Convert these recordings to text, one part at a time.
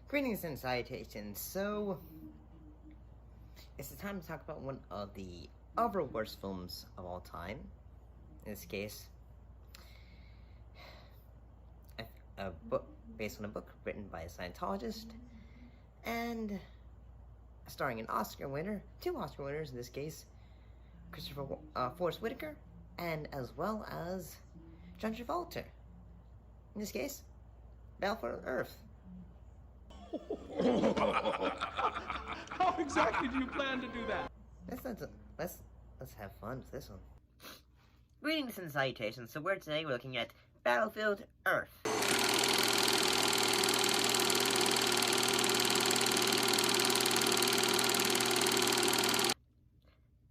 Greetings and salutations. So, it's the time to talk about one of the other worst films of all time. In this case, a book based on a book written by a Scientologist, and starring an Oscar winner, two Oscar winners in this case, Christopher Forest Whitaker, and as well as John Travolta. In this case, Battle for Earth. How exactly do you plan to do that? Let's have fun with this one. Greetings and salutations. So today we're looking at Battlefield Earth.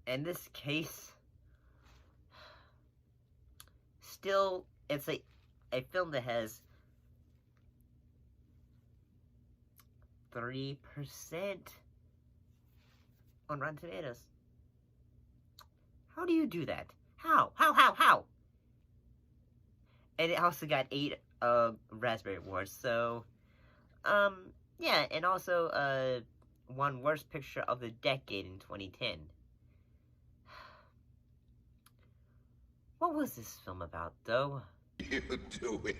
In this case, still, it's a film that has 3% on Rotten Tomatoes. How do you do that? How? And it also got 8 Raspberry Awards, so, yeah, and also, won Worst Picture of the Decade in 2010. What was this film about, though? You doing?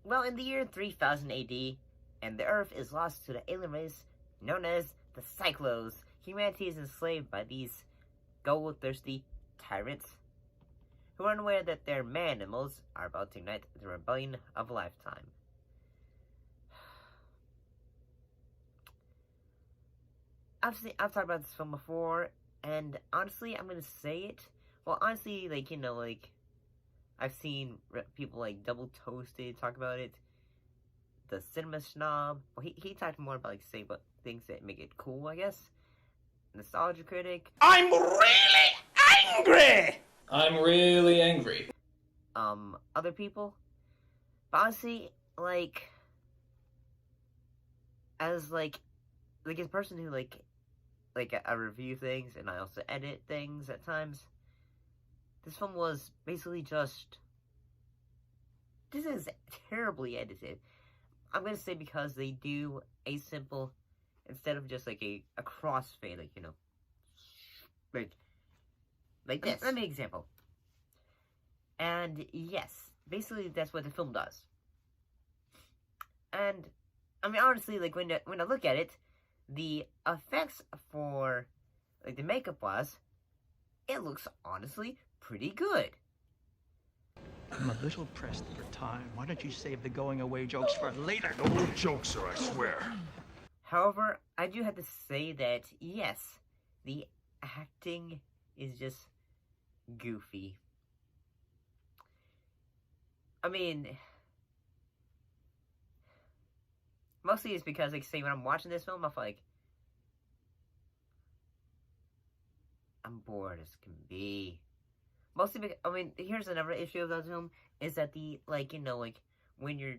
Well, in the year 3000 AD, and the Earth is lost to the alien race known as the Cyclos, humanity is enslaved by these gold-thirsty tyrants who are unaware that their man-animals are about to ignite the rebellion of a lifetime. I've talked about this film before, and honestly, I'm gonna say it. Well, honestly, like, you know, like, I've seen people like Double Toasted talk about it. The Cinema Snob. Well, he talked more about, like, say, what things that make it cool, I guess. Nostalgia Critic. I'm really angry! I'm really angry. Other people. But honestly, like, as, like a person who, like, I review things, and I also edit things at times, this film was basically just... This is terribly edited. I'm gonna say because they do a simple, instead of just like a crossfade, like, you know, like this. Let me example. And yes, basically that's what the film does. And I mean, honestly, like, when I look at it, the effects for, like, the makeup wise, it looks honestly pretty good. I'm a little pressed for time. Why don't you save the going away jokes for later? No jokes, sir, I swear. However, I do have to say that, yes, the acting is just goofy. I mean, mostly it's because, like, say, when I'm watching this film, I'm like, I'm bored as can be. Mostly because, I mean, here's another issue of the film, is that the, like, you know, like, when you're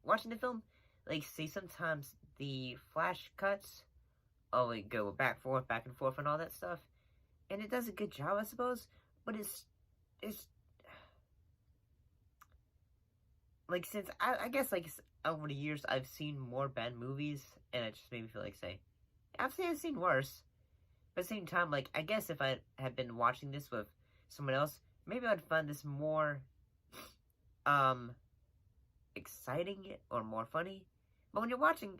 watching the film, like, see, sometimes the flash cuts, like, go back and forth, and all that stuff, and it does a good job, I suppose, but it's, like, since, I guess, like, over the years, I've seen more bad movies, and it just made me feel like, say, I've seen worse. But at the same time, like, I guess if I had been watching this with someone else, maybe I'd find this more, exciting or more funny. But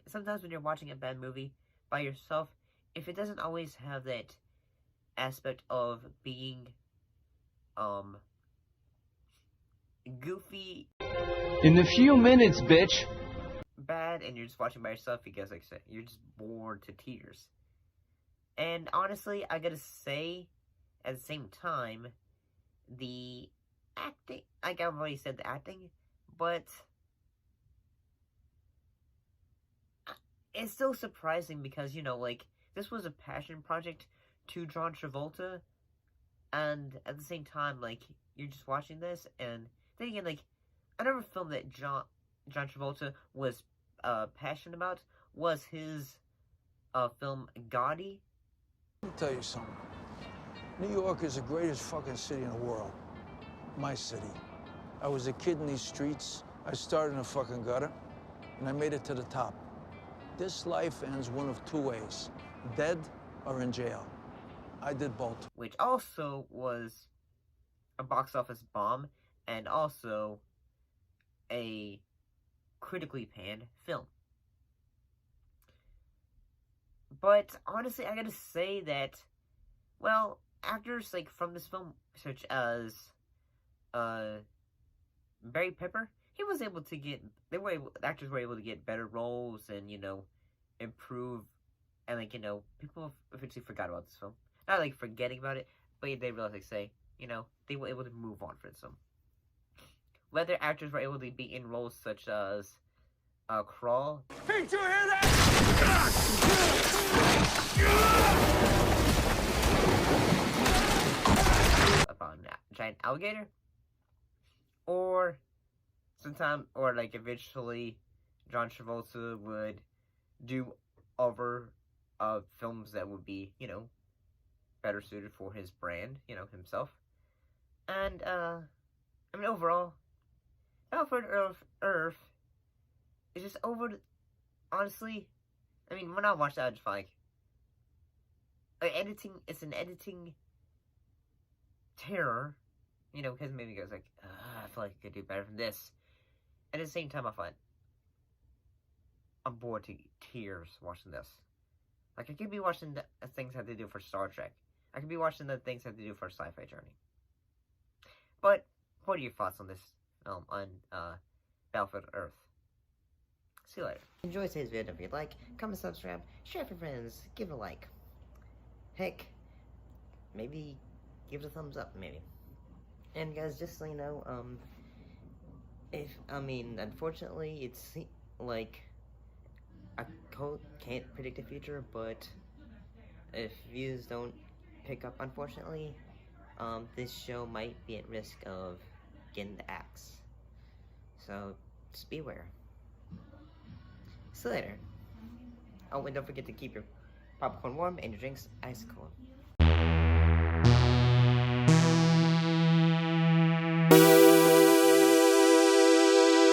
sometimes when you're watching a bad movie by yourself, if it doesn't always have that aspect of being, goofy. In a few minutes, bitch. Bad, and you're just watching by yourself because, like I said, you're just bored to tears. And honestly, I gotta say, at the same time, the acting, like I've already said the acting, but it's still surprising because, you know, like, this was a passion project to John Travolta, and at the same time, like, you're just watching this, and then again, like, another film that John Travolta was passionate about was his film Gotti. Let me tell you something. New York is the greatest fucking city in the world. My city. I was a kid in these streets. I started in a fucking gutter, and I made it to the top. This life ends one of two ways: dead or in jail. I did both. Which also was a box office bomb and also a critically panned film. But honestly, I gotta say that, well, actors like from this film, such as Barry Pepper, he was able to get actors were able to get better roles and improve, and people eventually forgot about this film. Not like forgetting about it, but they realized, like, say, they were able to move on for this film. Whether actors were able to be in roles such as Crawl. Hey, did you hear that? About a giant alligator, or eventually John Travolta would do other films that would be better suited for his brand, himself. And overall, Battlefield Earth is just honestly, when I watched that, I just felt like editing. It's an editing terror, because maybe it goes like, I feel like I could do better than this. At the same time, I find I'm bored to tears watching this. Like, I could be watching the things I have to do for Star Trek. I could be watching the things I have to do for a sci-fi journey. But what are your thoughts on this film, on Battlefield Earth? See you later. Enjoy today's video. If you'd like, comment, subscribe, share with your friends, give it a like. Heck, maybe give it a thumbs up, maybe. And guys, just so you know, unfortunately, it's like I can't predict the future, but if views don't pick up, unfortunately, this show might be at risk of getting the axe. So just beware. See you later. Oh, and don't forget to keep your popcorn warm and your drinks ice cold.